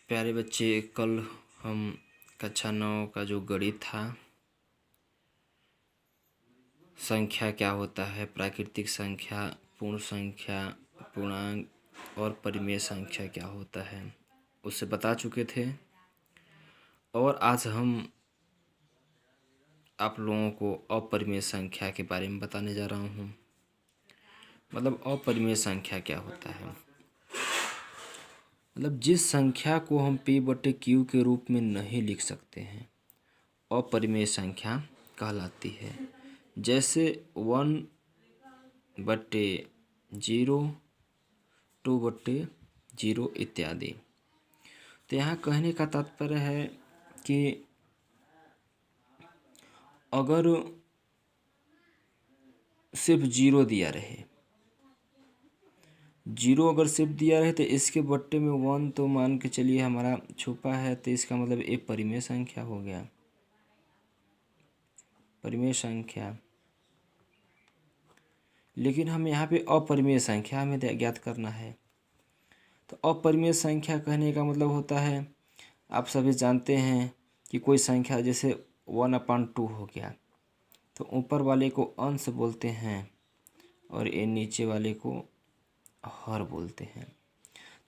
प्यारे बच्चे, कल हम कक्षा 9 का जो गणित था, संख्या क्या होता है, प्राकृतिक संख्या, पूर्ण संख्या, पूर्णांक और परिमेय संख्या क्या होता है, उससे बता चुके थे। और आज हम आप लोगों को अपरिमेय संख्या के बारे में बताने जा रहा हूँ। मतलब अपरिमेय संख्या क्या होता है? मतलब जिस संख्या को हम p/q के रूप में नहीं लिख सकते हैं, अपरिमेय संख्या कहलाती है। जैसे 1/0, 2/0 इत्यादि। तो यहाँ कहने का तात्पर्य है कि अगर सिर्फ जीरो दिया रहे, अगर सिर्फ दिया रहे तो इसके बट्टे में 1 तो मान के चलिए हमारा छुपा है, तो इसका मतलब एक परिमेय संख्या हो गया। परिमेय संख्या। लेकिन हम यहाँ पे अपरिमेय संख्या हमें ज्ञात करना है। तो अपरिमेय संख्या कहने का मतलब होता है, आप सभी जानते हैं कि कोई संख्या जैसे 1/2 हो गया, तो ऊपर वाले को अंश बोलते हैं और ये नीचे वाले को हर बोलते हैं।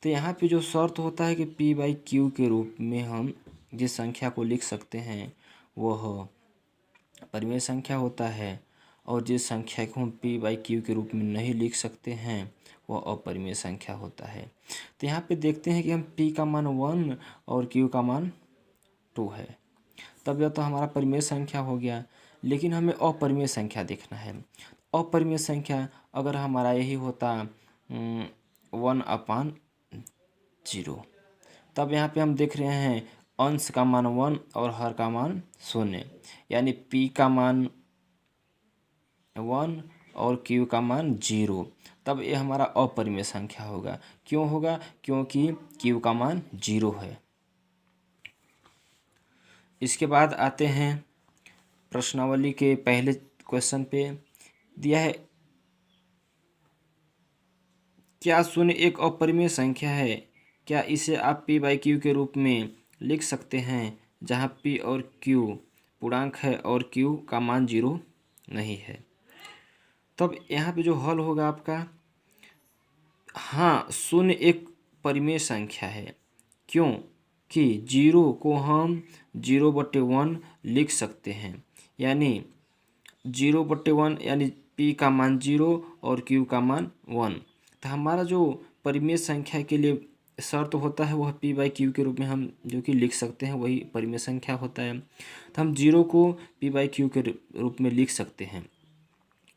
तो यहाँ पे जो शर्त होता है कि p/q के रूप में हम जिस संख्या को लिख सकते हैं वह परिमेय संख्या होता है, और जिस संख्या को हम p/q के रूप में नहीं लिख सकते हैं वह अपरिमेय संख्या होता है। तो यहाँ पे देखते हैं कि हम p का मान 1 और q का मान 2 है, तब यह तो हमारा परिमेय संख्या हो गया। लेकिन हमें अपरिमेय संख्या देखना है। अपरिमेय संख्या अगर हमारा यही होता 1/0, तब यहाँ पे हम देख रहे हैं अंश का मान 1 और हर का मान 0, यानी p का मान 1 और q का मान 0, तब ये हमारा अपरिमेय संख्या होगा। क्यों होगा? क्योंकि q का मान 0 है। इसके बाद आते हैं प्रश्नावली के पहले क्वेश्चन पे। दिया है, क्या 0 एक अपरिमेय संख्या है? क्या इसे आप p/q के रूप में लिख सकते हैं, जहाँ p और q पूर्णांक है और q का मान 0 नहीं है? तब यहाँ पे जो हल होगा आपका, हाँ, 0 एक परिमेय संख्या है। क्यों? कि 0 को हम 0/1 लिख सकते हैं, यानी 0/1 यानी p का मान 0 और q का मान 1। तो हमारा जो परिमेय संख्या के लिए शर्त होता है वह p/q के रूप में हम जो कि लिख सकते हैं, वही परिमेय संख्या होता है। तो हम 0 को p/q के रूप में लिख सकते हैं,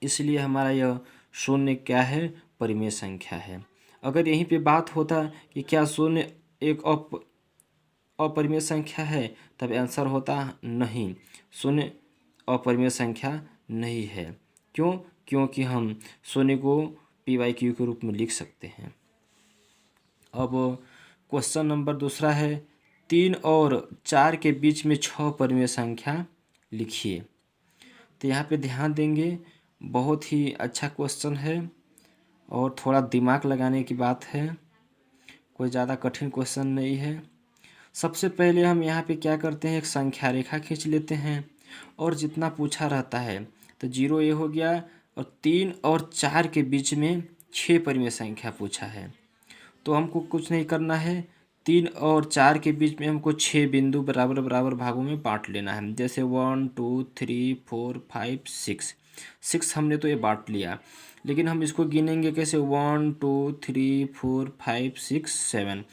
इसलिए हमारा यह 0 क्या है? परिमेय संख्या है। अगर यहीं पे बात होता कि क्या 0 एक अपरिमेय संख्या है, तब आंसर होता नहीं, 0 अपरिमेय संख्या नहीं है। क्यों? क्योंकि हम 0 को p/q के रूप में लिख सकते हैं। अब क्वेश्चन नंबर दूसरा है, 3 और 4 के बीच में 6 परिमेय संख्या लिखिए। तो यहाँ पे ध्यान देंगे, बहुत ही अच्छा क्वेश्चन है और थोड़ा दिमाग लगाने की बात है, कोई ज़्यादा कठिन क्वेश्चन नहीं है। सबसे पहले हम यहाँ पे क्या करते हैं, एक संख्या रेखा खींच लेते हैं और जितना पूछा रहता है, तो 0 ये हो गया, और 3 और 4 के बीच में 6 परिमेय संख्या पूछा है। तो हमको कुछ नहीं करना है, 3 और 4 के बीच में हमको 6 बिंदु बराबर बराबर भागों में बांट लेना है। जैसे 1 2 3 4 5 6 हमने तो ये बांट लिया, लेकिन हम इसको गिनेंगे कैसे? 1 2 3 4 5 6 7,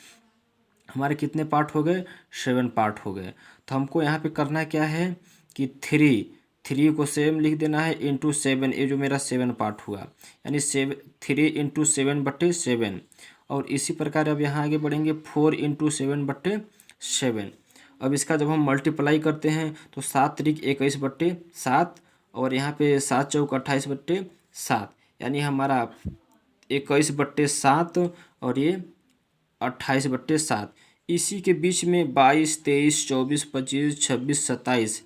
हमारे कितने पार्ट हो गए? 7 पार्ट हो गए। तो हमको यहाँ पे करना क्या है कि 3 को सेम लिख देना है इंटू 7, ये जो मेरा 7 पार्ट हुआ, यानी 3 × 7/7। और इसी प्रकार अब यहाँ आगे बढ़ेंगे 4 × 7/7। अब इसका जब हम मल्टीप्लाई करते हैं तो 7 × 21/7, और यहाँ पे 7 × 4 = 28/7, यानी हमारा 21/7 और ये 28/7। इसी के बीच में 22 23 24 25 26 27,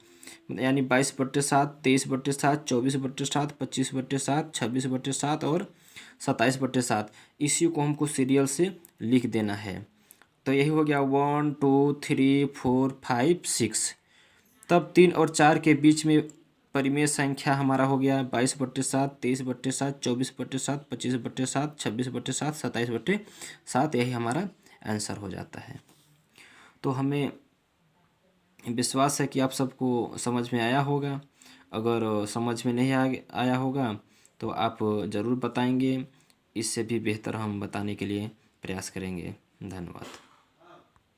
यानी 22/7 23/7 24/7 25/7 26/7 और 27/7, इसी को हमको सीरियल से लिख देना है। तो यही हो गया 1 2 3 4 5 6। तब 3 और 4 के बीच में परिमेय संख्या हमारा हो गया 22/7, 23/7, 24/7, 25/7, 26/7, 27/7। यही हमारा आंसर हो जाता है। तो हमें विश्वास है कि आप सबको समझ में आया होगा। अगर समझ में नहीं आया होगा तो आप ज़रूर बताएंगे, इससे भी बेहतर हम बताने के लिए प्रयास करेंगे। धन्यवाद।